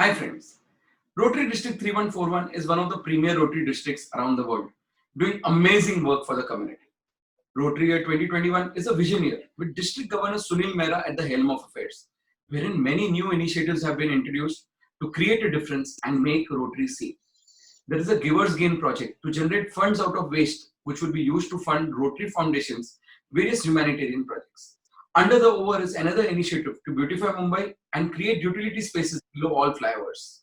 Hi friends, Rotary District 3141 is one of the premier Rotary districts around the world, doing amazing work for the community. Rotary Year 2021 is a vision year with District Governor Sunil Mehra at the helm of affairs, wherein many new initiatives have been introduced to create a difference and make Rotary seen. There is a Givers Gain project to generate funds out of waste, which will be used to fund Rotary Foundation's various humanitarian projects. Under the Over is another initiative to beautify Mumbai and create utility spaces below all flyovers.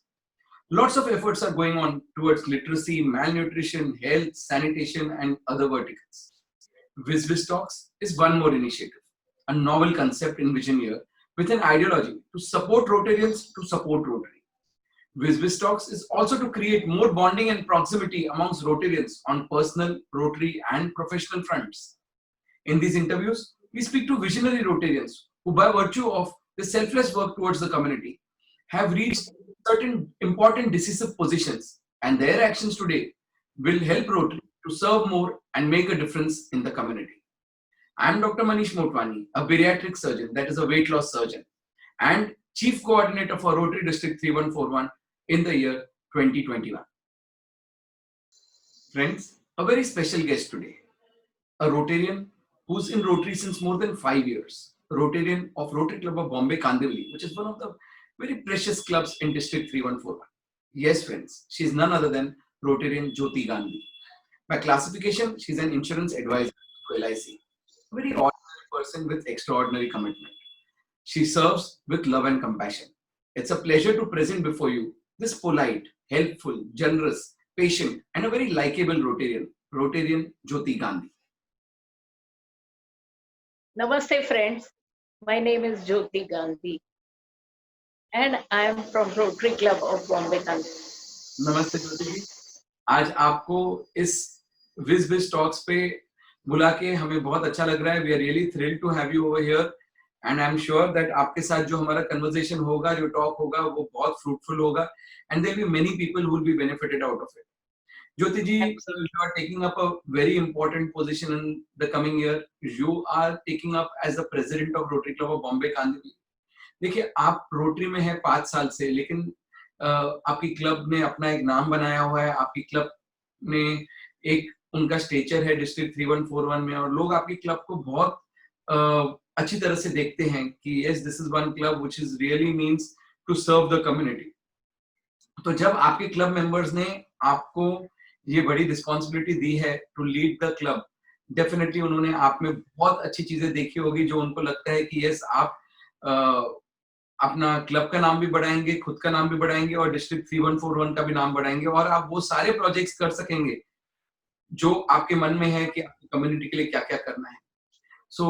Lots of efforts are going on towards literacy, malnutrition, health, sanitation, and other verticals. Viz Talks is one more initiative, a novel concept in Vision Year with an ideology to support Rotarians to support Rotary. Viz Talks is also to create more bonding and proximity amongst Rotarians on personal, Rotary, and professional fronts. In these interviews, we speak to visionary Rotarians who, by virtue of the selfless work towards the community, have reached certain important decisive positions, and their actions today will help Rotary to serve more and make a difference in the community. I am Dr. Manish Motwani, a bariatric surgeon, that is a weight loss surgeon, and Chief Coordinator for Rotary District 3141 in the year 2021. Friends, a very special guest today, a Rotarian who's in Rotary since more than 5 years, Rotarian of Rotary Club of Bombay Kandivali, which is one of the very precious clubs in District 3141. Yes, friends, she is none other than Rotarian Jyoti Gandhi. By classification, she is an insurance advisor to LIC, a very ordinary person with extraordinary commitment. She serves with love and compassion. It's a pleasure to present before you this polite, helpful, generous, patient, and a very likable Rotarian, Rotarian Jyoti Gandhi. Namaste friends, my name is Jyoti Gandhi and I am from Rotary Club of Bombay Kandivali. नमस्ते ज्योति जी, आज आपको इस Vij talks पे बुला के हमें बहुत अच्छा लग रहा है. We are really thrilled to have you over here and I am sure that आपके साथ जो हमारा कन्वर्सेशन होगा, जो टॉक होगा, वो बहुत फ्रूटफुल होगा and there will be many people who will be benefited out of it. Jyoti ji, you are taking up a very important position in the coming year. You are taking up as the president of Rotary Club of Bombay Kandivali. देखिए, आप rotary में हैं 5 साल से, लेकिन आपकी club ने अपना एक नाम बनाया हुआ है. आपकी क्लब में एक उनका स्टेचर है डिस्ट्रिक्ट 3141 में, और लोग आपकी क्लब को बहुत अच्छी तरह से देखते हैं कि yes, this is one club which is really means to serve the community. तो जब आपके क्लब मेंबर्स ने आपको ये बड़ी रिस्पॉन्सिबिलिटी दी है to lead the club, definitely उन्होंने आप में बहुत अच्छी चीजें देखी होगी जो उनको लगता है कि यस, आप अपना क्लब का नाम भी बढ़ाएंगे, खुद का नाम भी बढ़ाएंगे और डिस्ट्रिक्ट 3141 का भी नाम बढ़ाएंगे, और आप वो सारे प्रोजेक्ट्स कर सकेंगे जो आपके मन में है कि आपकी कम्युनिटी के लिए क्या क्या करना है. सो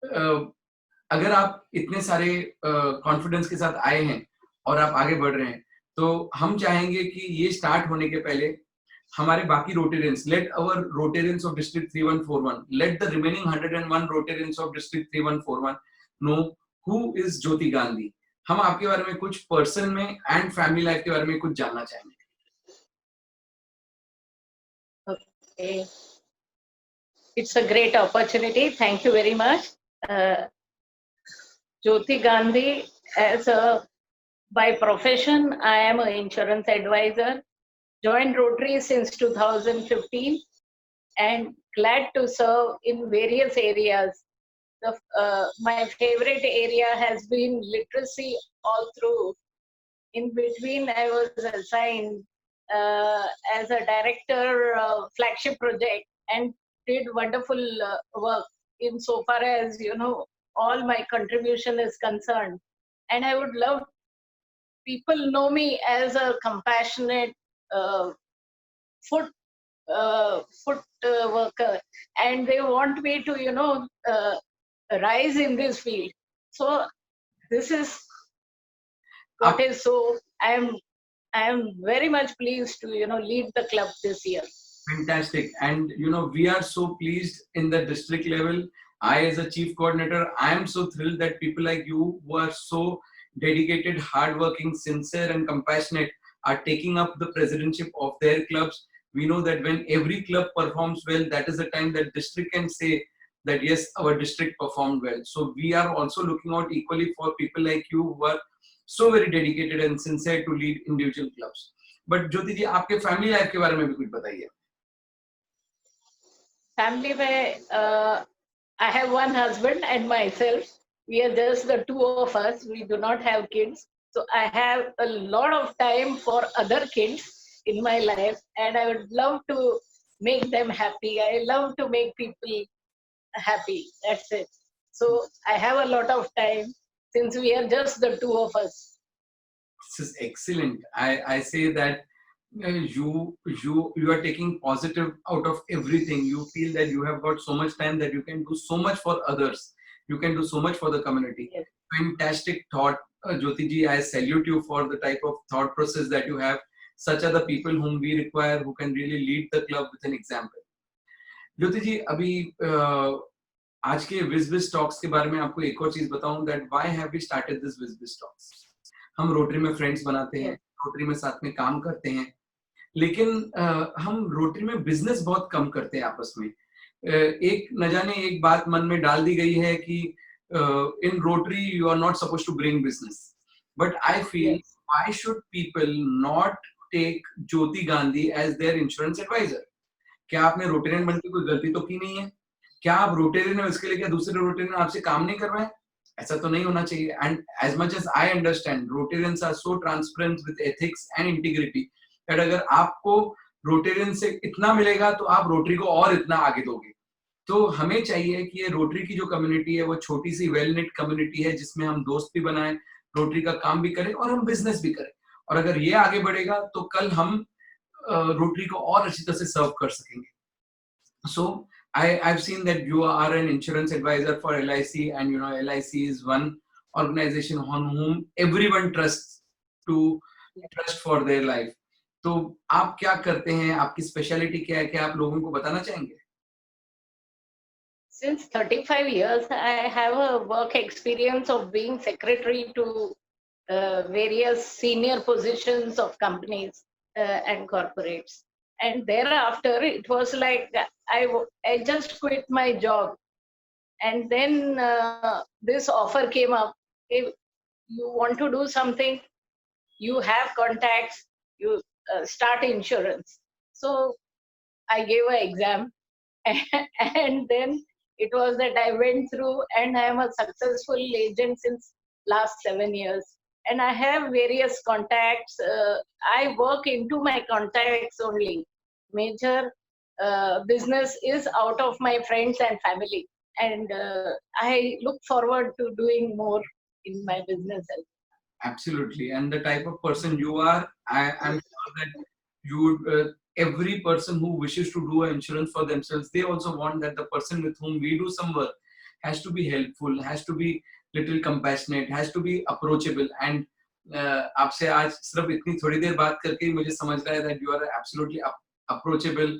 अगर आप इतने सारे कॉन्फिडेंस के साथ आए हैं और आप आगे बढ़ रहे हैं, तो हम चाहेंगे कि ये स्टार्ट होने के पहले हमारे बाकी Rotarians, let our Rotarians of district 3141, let the remaining 101 Rotarians of district 3141 know who is Jyoti Gandhi. हम आपके बारे में कुछ पर्सन में एंड फैमिली लाइफ के बारे में कुछ जानना चाहेंगे. Okay. It's a great opportunity. Thank you very much. Jyoti Gandhi, by profession, I am an insurance advisor. Joined Rotary since 2015 and glad to serve in various areas. My favorite area has been literacy all through. In between, I was assigned as a director flagship project and did wonderful work in so far as, you know, all my contribution is concerned. And I would love people know me as a compassionate foot worker, and they want me to, you know, rise in this field. So this is what is so. I am very much pleased to, you know, lead the club this year. Fantastic. And you know, we are so pleased in the district level. I, as a chief coordinator, I am so thrilled that people like you, who are so dedicated, hardworking, sincere, and compassionate, are taking up the presidentship of their clubs. We know that when every club performs well, that is the time that district can say that yes, our district performed well. So we are also looking out equally for people like you who are so very dedicated and sincere to lead individual clubs. But Jyoti ji, आपके family life के बारे में भी कुछ बताइए. Family में I have one husband and myself. We are just the two of us. We do not have kids. So I have a lot of time for other kids in my life, and I would love to make them happy. I love to make people happy. That's it. So I have a lot of time since we are just the two of us. This is excellent. I say that you are taking positive out of everything. You feel that you have got so much time that you can do so much for others. You can do so much for the community. Yes. Fantastic thought, Jyoti ji. I salute you for the type of thought process that you have. Such are the people whom we require, who can really lead the club with an example. ज्योति जी, अभी आज के विज़बिज़ talks के बारे में आपको एक और चीज बताऊं, that why have we started this विज़बिज़ टॉक्स. हम रोटरी में फ्रेंड्स बनाते हैं, रोटरी में साथ में काम करते हैं, लेकिन हम रोटरी में बिजनेस बहुत कम करते हैं आपस में. एक न जाने एक बात मन में डाल दी गई है कि in Rotary you are not supposed to bring business, but I feel why should people not take Jyoti Gandhi as their insurance advisor. क्या आपने रोटेरियन बनकर कोई गलती तो की नहीं है? क्या आप रोटेरियन है उसके लिए क्या दूसरे रोटेरियन आपसे काम नहीं कर रहे हैं? ऐसा तो नहीं होना चाहिए. And as much as I understand, Rotarians are so transparent with ethics and integrity that अगर आपको रोटेरियन से इतना मिलेगा तो आप रोटरी को और इतना आगे दोगे. तो हमें चाहिए कि ये रोटरी की जो कम्युनिटी है वो छोटी सी वेल निट कम्युनिटी है, जिसमें हम दोस्त भी बनाएं, रोटरी का काम भी करें और हम बिजनेस भी करें. और अगर ये आगे बढ़ेगा तो कल हम रोटरी को और अच्छी तरह से सर्व कर सकेंगे. So I've seen that you are an insurance advisor for LIC, and you know LIC is one organization on whom everyone trust for their life. तो आप क्या करते हैं, आपकी स्पेशलिटी क्या है, क्या आप लोगों को बताना चाहेंगे? Since 35 years, I have a work experience of being secretary to various senior positions of companies and corporates. And thereafter, it was like I just quit my job. And then this offer came up. If you want to do something, you have contacts, you start insurance. So I gave an exam. And then it was that I went through, and I am a successful agent since last 7 years. And I have various contacts. I work into my contacts only. Major business is out of my friends and family, and I look forward to doing more in my business. Absolutely. And the type of person you are, I'm sure that you would, every person who wishes to do insurance for themselves, they also want that the person with whom we do some work has to be helpful, has to be little compassionate, has to be approachable. And आपसे आज सिर्फ इतनी थोड़ी देर बात करके ही मुझे समझ रहा है that you are absolutely approachable,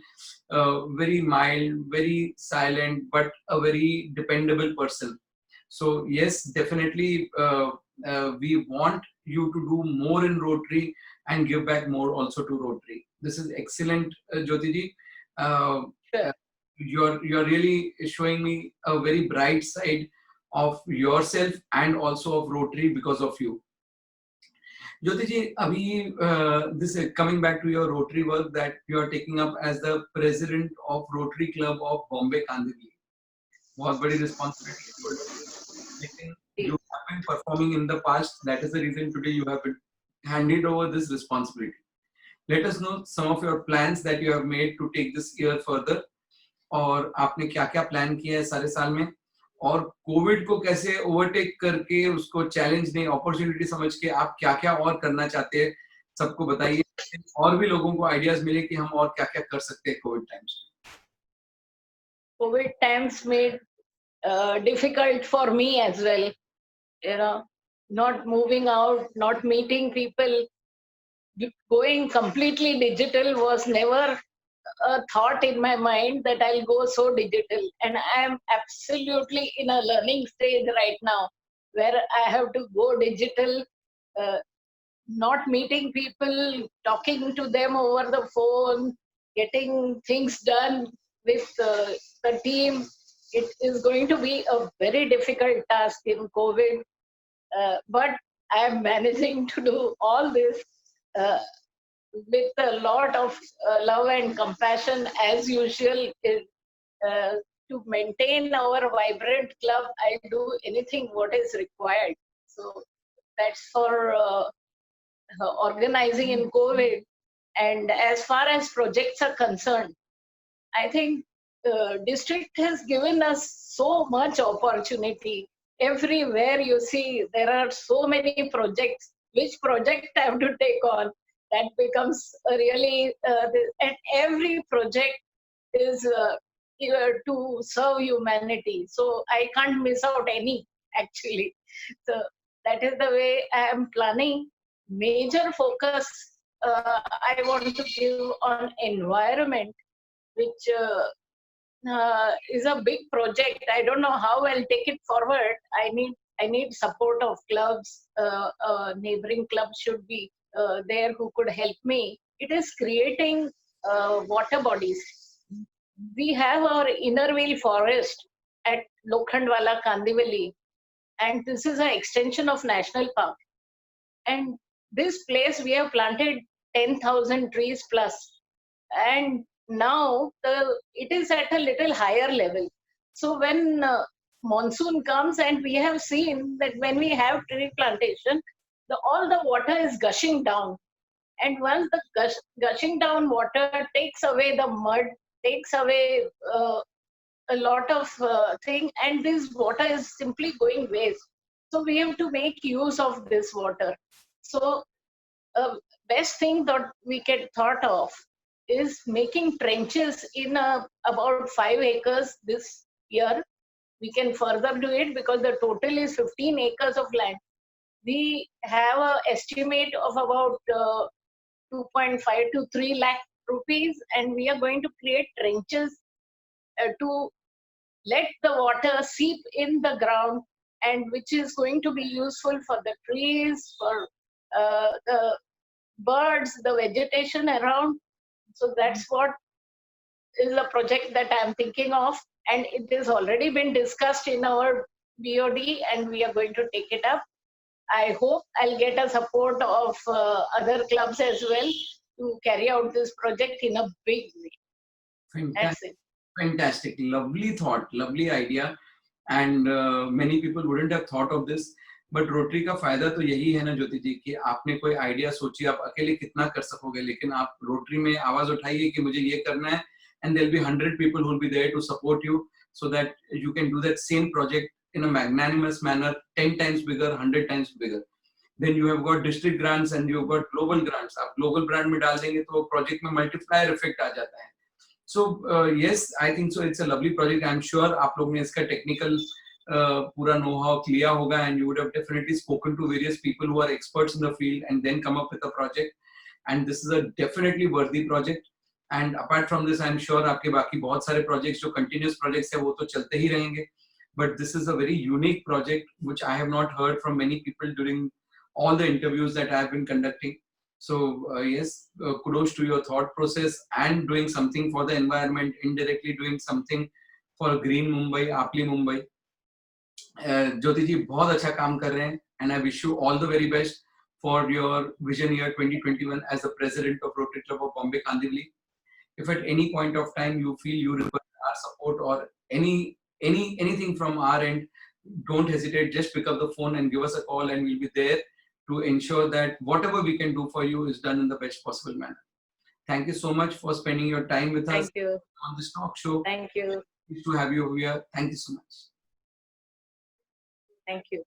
very mild, very silent, but a very dependable person. So yes, definitely we want you to do more in Rotary and give back more also to Rotary. This is excellent, Jyoti ji. Sure. You're really showing me a very bright side of yourself and also of Rotary because of you. Jyoti ji, abhi this coming back to your Rotary work that you are taking up as the president of Rotary Club of Bombay Kandivali. बहुत बड़ी responsibility. लेकिन you have been performing in the past. That is the reason today you have been handed over this responsibility. Let us know some of your plans that you have made to take this year further. और आपने क्या-क्या plan किया है सारे साल में, और Covid को कैसे ओवरटेक करके उसको चैलेंज नहीं अपॉर्चुनिटी समझ के आप क्या-क्या और करना चाहते हैं, सबको बताइए, और भी लोगों को आइडियाज मिले कि हम और क्या-क्या कर सकते हैं कोविड टाइम्स में. COVID times made difficult for me as well. You know, not moving out, not meeting people, going completely digital was never a thought in my mind that I'll go so digital. And I am absolutely in a learning stage right now where I have to go digital, not meeting people, talking to them over the phone, getting things done with the team. It is going to be a very difficult task in COVID. But I am managing to do all this uh, with a lot of love and compassion as usual. Uh, to maintain our vibrant club, I do anything what is required. So that's for organizing in COVID. And as far as projects are concerned, I think district has given us so much opportunity. Everywhere you see, there are so many projects. Which project I have to take on? That becomes really, and every project is to serve humanity. So I can't miss out any actually. So that is the way I am planning. Major focus I want to give on environment, which is a big project. I don't know how I'll take it forward. I need support of clubs. Neighboring clubs should be there who could help me. It is creating water bodies. We have our Innervale forest at Lokhandwala, Kandivali, and this is an extension of National Park. And this place we have planted 10,000 trees plus, and now it is at a little higher level. So when monsoon comes, and we have seen that when we have tree plantation, all the water is gushing down. And once the gushing down water takes away the mud, takes away a lot of thing, and this water is simply going waste. So we have to make use of this water. So best thing that we can thought of is making trenches in about 5 acres this year. We can further do it because the total is 15 acres of land. We have an estimate of about 2.5 to 3 lakh rupees, and we are going to create trenches to let the water seep in the ground, and which is going to be useful for the trees, for the birds, the vegetation around. So that's what is a project that I'm thinking of, and it has already been discussed in our BOD, and we are going to take it up. I hope I'll get a support of other clubs as well to carry out this project in a big way. That's it. Fantastic, lovely thought, lovely idea, and many people wouldn't have thought of this. But rotary का फायदा तो यही है ना ज्योति जी कि आपने कोई idea सोची, आप अकेले कितना कर सकोगे, लेकिन आप रोटरी में आवाज उठाइए कि मुझे ये करना है, and there'll be 100 people who will be there to support you so that you can do that same project in a magnanimous manner, 10 times bigger, 100 times bigger. Then you have got district grants and you have got global grants. आप global grant में डाल देंगे तो project में multiplier effect आ जाता है. So yes, I think so. It's a lovely project. I'm sure आप लोग ने इसका technical पूरा know-how लिया होगा, and you would have definitely spoken to various people who are experts in the field and then come up with a project. And this is a definitely worthy project. And apart from this, I'm sure आपके बाकी बहुत सारे projects जो continuous projects है वो तो चलते ही रहेंगे. But this is a very unique project which I have not heard from many people during all the interviews that I have been conducting. So yes, kudos to your thought process and doing something for the environment, indirectly doing something for Green Mumbai, Apli Mumbai. ज्योति जी बहुत अच्छा काम कर रहे हैं, and I wish you all the very best for your vision year 2021 as the president of Rotary Club of Bombay Kandivali. If at any point of time you feel you require our support or anything from our end, don't hesitate, just pick up the phone and give us a call, and we'll be there to ensure that whatever we can do for you is done in the best possible manner. Thank you so much for spending your time with us on this talk show. Thank you. Pleased to have you here. Thank you so much. Thank you.